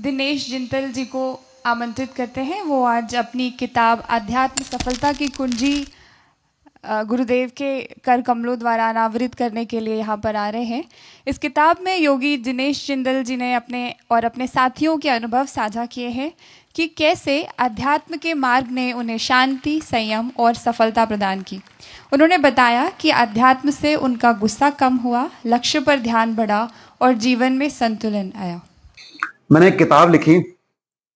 दिनेश जिंतल जी को आमंत्रित करते हैं। वो आज अपनी किताब अध्यात्म सफलता की कुंजी गुरुदेव के कर कमलों द्वारा अनावृत करने के लिए यहाँ पर आ रहे हैं। इस किताब में योगी दिनेश जिंदल जी ने अपने साथियों के अनुभव साझा किए हैं कि कैसे अध्यात्म के मार्ग ने उन्हें शांति, संयम और सफलता प्रदान की। उन्होंने बताया कि अध्यात्म से उनका गुस्सा कम हुआ, लक्ष्य पर ध्यान बढ़ा और जीवन में संतुलन आया। मैंने एक किताब लिखी,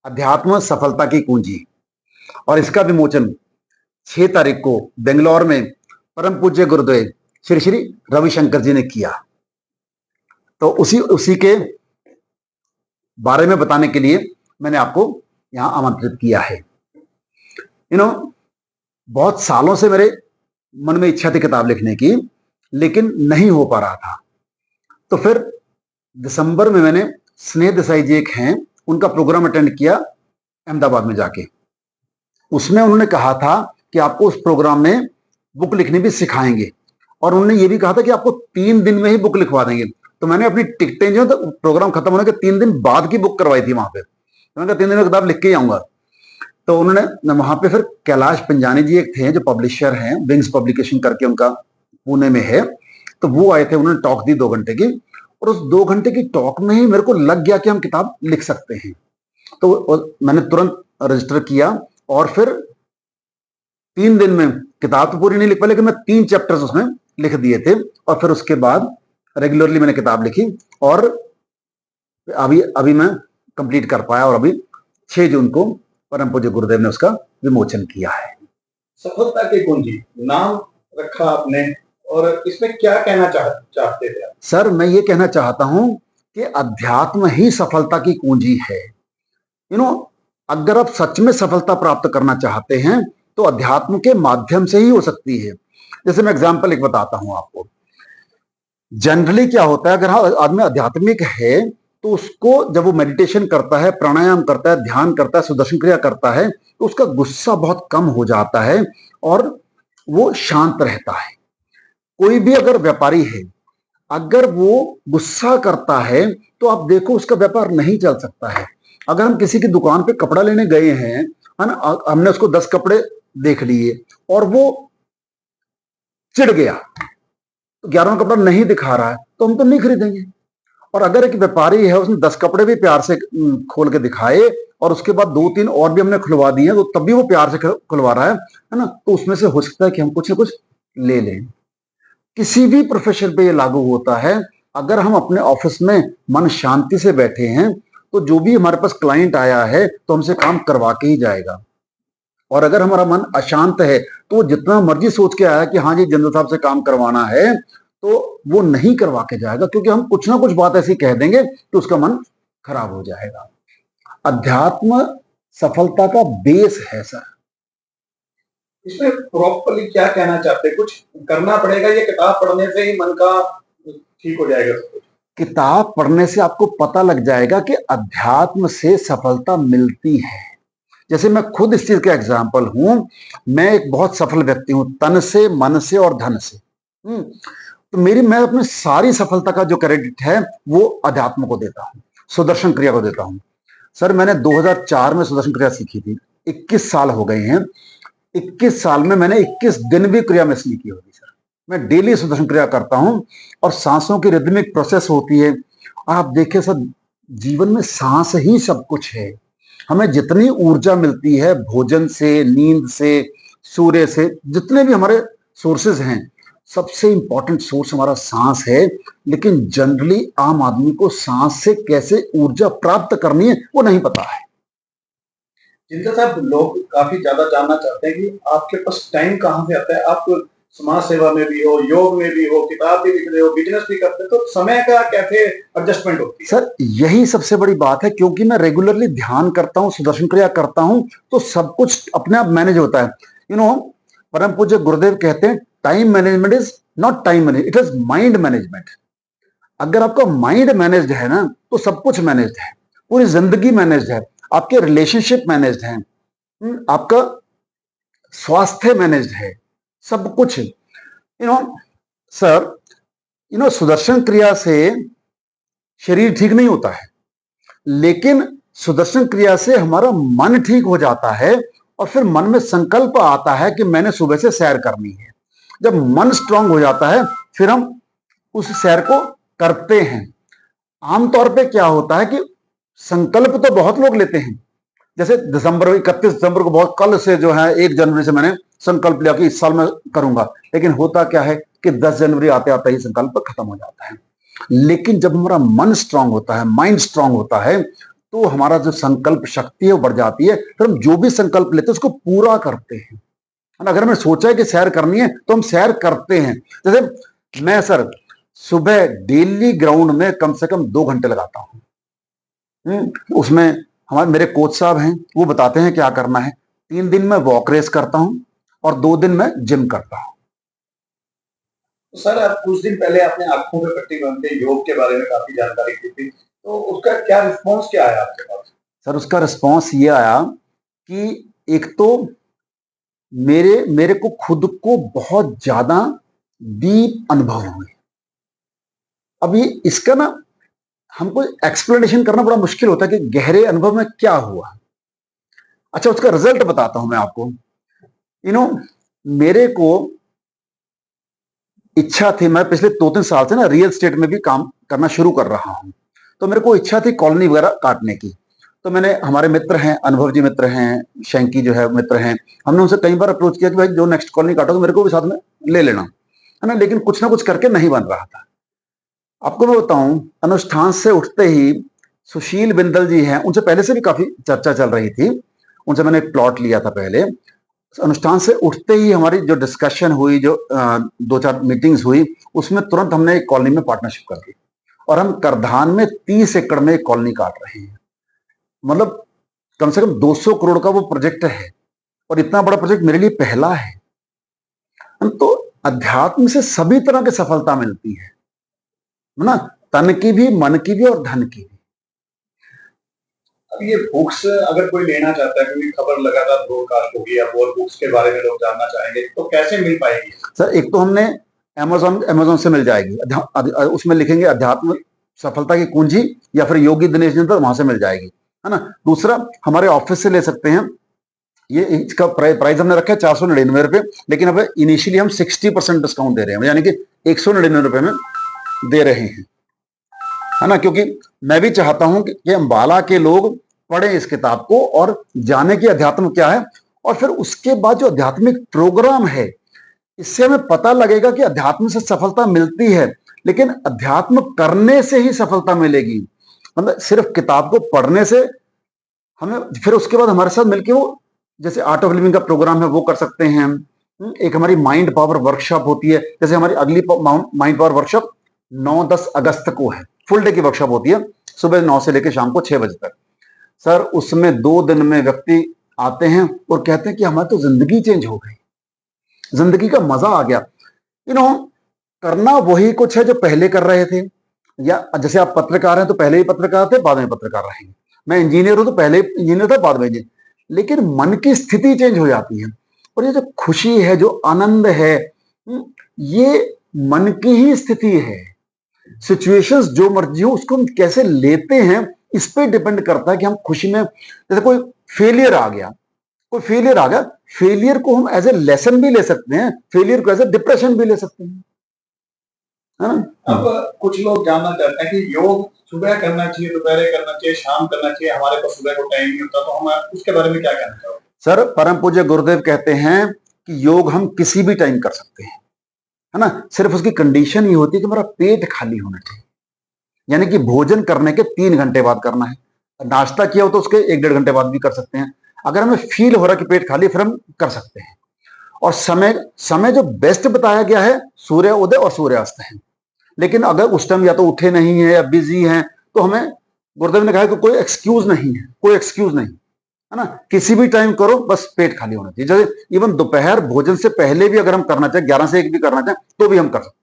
अध्यात्म सफलता की कुंजी, और इसका विमोचन 6 तारीख को बेंगलोर में परम पूज्य गुरुदेव श्री श्री रविशंकर जी ने किया। तो उसी के बारे में बताने के लिए मैंने आपको यहां आमंत्रित किया है। बहुत सालों से मेरे मन में इच्छा थी किताब लिखने की, लेकिन नहीं हो पा रहा था। तो फिर दिसंबर में मैंने स्नेह देसाई जी एक हैं, उनका प्रोग्राम अटेंड किया अहमदाबाद में जाके। उसमें उन्होंने कहा था कि आपको उस प्रोग्राम में बुक लिखनी भी सिखाएंगे, और उन्होंने ये भी कहा था कि आपको 3 दिन में ही बुक लिखवा देंगे। तो मैंने अपनी टिकटें जो तो प्रोग्राम खत्म होने के 3 दिन बाद की बुक करवाई थी वहां पे। तो मैंने कहा 3 दिन में किताब लिख के ही आऊंगा। तो उन्होंने वहां पे फिर कैलाश पंजानी जी एक थे जो पब्लिशर हैं, विंग्स पब्लिकेशन करके उनका पुणे में है। तो वो आए थे, उन्होंने टॉक दी 2 घंटे की, और उस 2 घंटे की टॉक में ही मेरे को लग गया कि हम किताब लिख सकते हैं। तो मैंने तुरंत रजिस्टर किया, और फिर 3 दिन में किताब तो पूरी नहीं लिख पाई, लेकिन मैं 3 चैप्टर्स उसमें लिख दिए थे। और फिर उसके बाद रेगुलरली मैंने किताब लिखी, और अभी मैं कंप्लीट कर पाया, और अभी 6 जून को परम पूज्य गुरुदेव ने उसका विमोचन किया है। सफलता की कुंजी नाम रखा आपने, और इसमें क्या कहना चाहते थे आप? सर, मैं ये कहना चाहता हूं कि अध्यात्म ही सफलता की कुंजी है। अगर आप सच में सफलता प्राप्त करना चाहते हैं तो अध्यात्म के माध्यम से ही हो सकती है। जैसे मैं एग्जांपल एक बताता हूं आपको। जनरली क्या होता है, अगर आदमी आध्यात्मिक है तो उसको जब वो मेडिटेशन करता है, प्राणायाम करता है, ध्यान करता है, सुदर्शन क्रिया करता है, तो उसका गुस्सा बहुत कम हो जाता है और वो शांत रहता है। कोई भी अगर व्यापारी है, अगर वो गुस्सा करता है तो आप देखो उसका व्यापार नहीं चल सकता है। अगर हम किसी की दुकान पे कपड़ा लेने गए हैं, है ना, हमने उसको 10 कपड़े देख लिए और वो चिढ़ गया, तो 11वां कपड़ा नहीं दिखा रहा है, तो हम तो नहीं खरीदेंगे। और अगर एक व्यापारी है, उसने 10 कपड़े भी प्यार से खोल के दिखाए, और उसके बाद 2-3 और भी हमने खुलवा दिए, तो तब भी वो प्यार से खुलवा रहा है ना, तो उसमें से हो सकता है कि हम कुछ ना कुछ ले लें। किसी भी प्रोफेशन पे ये लागू होता है। अगर हम अपने ऑफिस में मन शांति से बैठे हैं तो जो भी हमारे पास क्लाइंट आया है तो हमसे काम करवा के ही जाएगा। और अगर हमारा मन अशांत है तो जितना मर्जी सोच के आया कि हाँ जी जिंदल साहब से काम करवाना है, तो वो नहीं करवा के जाएगा, क्योंकि हम कुछ ना कुछ बात ऐसी कह देंगे कि उसका मन खराब हो जाएगा। अध्यात्म सफलता का बेस है सर। इसमें प्रॉपरली क्या कहना चाहते हैं? कुछ करना पड़ेगा, ये किताब पढ़ने से ही मन का ठीक हो जाएगा? किताब पढ़ने से आपको पता लग जाएगा कि अध्यात्म से सफलता मिलती है। जैसे मैं खुद इस चीज का एग्जाम्पल हूं। मैं एक बहुत सफल व्यक्ति हूं, तन से, मन से और धन से। तो मैं अपनी सारी सफलता का जो क्रेडिट है वो अध्यात्म को देता हूं, सुदर्शन क्रिया को देता हूं। सर, मैंने 2004 में सुदर्शन क्रिया सीखी थी। 21 साल हो गए हैं। 21 साल में मैंने 21 दिन भी क्रिया मिस नहीं की होगी सर। मैं डेली सुदर्शन क्रिया करता हूं, और सांसों की रिदमिक प्रोसेस होती है। आप देखिए सर, जीवन में सांस ही सब कुछ है। हमें जितनी ऊर्जा मिलती है भोजन से, नींद से, सूर्य से, जितने भी हमारे सोर्सेज हैं, सबसे इंपॉर्टेंट सोर्स हमारा सांस है। लेकिन जनरली आम आदमी को सांस से कैसे ऊर्जा प्राप्त करनी है वो नहीं पता है। जिंदल साहब, लोग काफी ज्यादा जानना चाहते हैं कि आपके पास टाइम कहाँ से आता है? आप समाज सेवा में भी हो, योग में भी हो, किताब भी लिख रहे हो, बिजनेस भी करते हो, तो समय का कैसे एडजस्टमेंट होती है? सर, यही सबसे बड़ी बात है, क्योंकि मैं रेगुलरली ध्यान करता हूं, सुदर्शन क्रिया करता हूं, तो सब कुछ अपने आप मैनेज होता है। परम पूज्य गुरुदेव कहते हैं time management is not time manage, it is mind management. अगर आपका माइंड मैनेज्ड है ना तो सब कुछ मैनेज्ड है, पूरी जिंदगी मैनेज्ड है, आपके रिलेशनशिप मैनेज्ड हैं, आपका स्वास्थ्य मैनेज्ड है, सब कुछ। सर, सुदर्शन क्रिया से शरीर ठीक नहीं होता है, लेकिन सुदर्शन क्रिया से हमारा मन ठीक हो जाता है और फिर मन में संकल्प आता है कि मैंने सुबह से सैर करनी है। जब मन स्ट्रांग हो जाता है फिर हम उस सैर को करते हैं। आमतौर पे क्या होता है कि संकल्प तो बहुत लोग लेते हैं, जैसे 31 दिसंबर को बहुत कल से जो है 1 जनवरी से मैंने संकल्प लिया कि इस साल मैं करूंगा, लेकिन होता क्या है कि 10 जनवरी आते आते ही संकल्प खत्म हो जाता है। लेकिन जब हमारा मन स्ट्रांग होता है, माइंड स्ट्रांग होता है, तो हमारा जो संकल्प शक्ति है वो बढ़ जाती है, फिर हम जो भी संकल्प लेते हैं उसको पूरा करते हैं। अगर हमने सोचा है कि सैर करनी है तो हम सैर करते हैं। जैसे मैं सर सुबह डेली ग्राउंड में कम से कम 2 घंटे लगाता हूं। उसमें हमारे मेरे कोच साहब हैं, वो बताते हैं क्या करना है। 3 दिन मैं वॉक रेस करता हूं और 2 दिन मैं जिम करता हूं। तो सर आप कुछ दिन पहले आपने आंखों पे पट्टी बांध के योग के बारे में काफी जानकारी दी थी, तो उसका क्या रिस्पॉन्स क्या आया आपके पास? सर उसका रिस्पॉन्स ये आया कि एक तो मेरे को खुद को बहुत ज्यादा डीप अनुभव हुए। अब ये इसका ना हमको एक्सप्लेनेशन करना बड़ा मुश्किल होता है कि गहरे अनुभव में क्या हुआ। अच्छा, उसका रिजल्ट बताता हूं मैं आपको। मेरे को इच्छा थी, मैं पिछले 2-3 साल से ना रियल एस्टेट में भी काम करना शुरू कर रहा हूं, तो मेरे को इच्छा थी कॉलोनी वगैरह काटने की। तो मैंने, हमारे मित्र हैं, अनुभव जी मित्र हैं, शैंकी जो है मित्र हैं, हमने उनसे कई बार अप्रोच किया कि भाई जो नेक्स्ट कॉलोनी काटो तो मेरे को भी साथ में ले लेना, है ना। लेकिन कुछ ना कुछ करके नहीं बन रहा था। आपको मैं बताऊं, अनुष्ठान से उठते ही सुशील बिंदल जी हैं, उनसे पहले से भी काफी चर्चा चल रही थी, उनसे मैंने एक प्लॉट लिया था पहले। अनुष्ठान से उठते ही हमारी जो डिस्कशन हुई, जो 2-4 मीटिंग्स हुई, उसमें तुरंत हमने एक कॉलोनी में पार्टनरशिप कर ली और हम करधान में 30 एकड़ में एक कॉलोनी काट रहे हैं। मतलब कम से कम 200 करोड़ का वो प्रोजेक्ट है और इतना बड़ा प्रोजेक्ट मेरे लिए पहला है। तो अध्यात्म से सभी तरह की सफलता मिलती है ना, तन की भी, मन की भी और धन की भी। अब ये बुक्स अगर कोई लेना चाहता है, क्योंकि खबर लगातार ब्रॉडकास्ट होगी, अब और बुक्स के बारे में लोग जानना चाहेंगे, तो कैसे मिल पाएगी? सर एक तो हमने अमेजोन से मिल जाएगी, उसमें लिखेंगे अध्यात्म सफलता की कुंजी या फिर योगी दिनेश जी, तो वहां से मिल जाएगी, है ना। दूसरा, हमारे ऑफिस से ले सकते हैं। ये इसका प्राइस हमने रखा है 499 रुपए, लेकिन अब इनिशियली हम 60% डिस्काउंट दे रहे हैं, यानी कि 199 रुपए में दे रहे हैं, है ना। क्योंकि मैं भी चाहता हूं कि अंबाला के लोग पढ़ें इस किताब को और जाने की अध्यात्म क्या है, और फिर उसके बाद जो आध्यात्मिक प्रोग्राम है, इससे हमें पता लगेगा कि अध्यात्म से सफलता मिलती है, लेकिन अध्यात्म करने से ही सफलता मिलेगी। मतलब सिर्फ किताब को पढ़ने से हमें, फिर उसके बाद हमारे साथ मिलकर वो, जैसे आर्ट ऑफ लिविंग का प्रोग्राम है वो कर सकते हैं। एक हमारी माइंड पावर वर्कशॉप होती है, जैसे हमारी अगली माइंड पावर वर्कशॉप 9-10 अगस्त को है, फुल डे की वर्कशॉप होती है, सुबह 9 से लेकर शाम को 6 बजे तक। सर उसमें 2 दिन में व्यक्ति आते हैं और कहते हैं कि हमारी तो जिंदगी चेंज हो गई, जिंदगी का मजा आ गया। करना वही कुछ है जो पहले कर रहे थे, या जैसे आप पत्रकार हैं तो पहले ही पत्रकार थे, बाद में पत्रकार रहेंगे। मैं इंजीनियर हूं तो पहले इंजीनियर था, बाद में इंजीनियर। लेकिन मन की स्थिति चेंज हो जाती है, और ये जो खुशी है, जो आनंद है, ये मन की ही स्थिति है। सिचुएशंस जो मर्जी हो, उसको हम कैसे लेते हैं इस पे डिपेंड करता है कि हम खुशी में, जैसे कोई फेलियर आ गया, फेलियर को हम एज ए लेसन भी ले सकते हैं, फेलियर को एज ए डिप्रेशन भी ले सकते हैं, है ना। अब कुछ लोग जानना चाहते हैं कि योग सुबह करना चाहिए, दोपहर करना चाहिए, शाम करना चाहिए, हमारे पास सुबह को टाइम नहीं होता, तो हम उसके बारे में क्या कहना चाहोगे? सर परम पूज्य गुरुदेव कहते हैं कि योग हम किसी भी टाइम कर सकते हैं, है ना। सिर्फ उसकी कंडीशन ये होती है कि हमारा पेट खाली होना चाहिए, यानी कि भोजन करने के 3 घंटे बाद करना है। नाश्ता किया हो तो उसके 1-1.5 घंटे बाद भी कर सकते हैं। अगर हमें फील हो रहा है कि पेट खाली, फिर हम कर सकते हैं। और समय जो बेस्ट बताया गया है, सूर्य उदय और सूर्यास्त है। लेकिन अगर उस टाइम या तो उठे नहीं है या बिजी हैं, तो हमें गुरुदेव ने कहा कि कोई एक्सक्यूज नहीं है, कोई एक्सक्यूज नहीं, है ना। किसी भी टाइम करो, बस पेट खाली होना चाहिए। जैसे इवन दोपहर भोजन से पहले भी अगर हम करना चाहें, 11 से 1 भी करना चाहें, तो भी हम कर सकते हैं।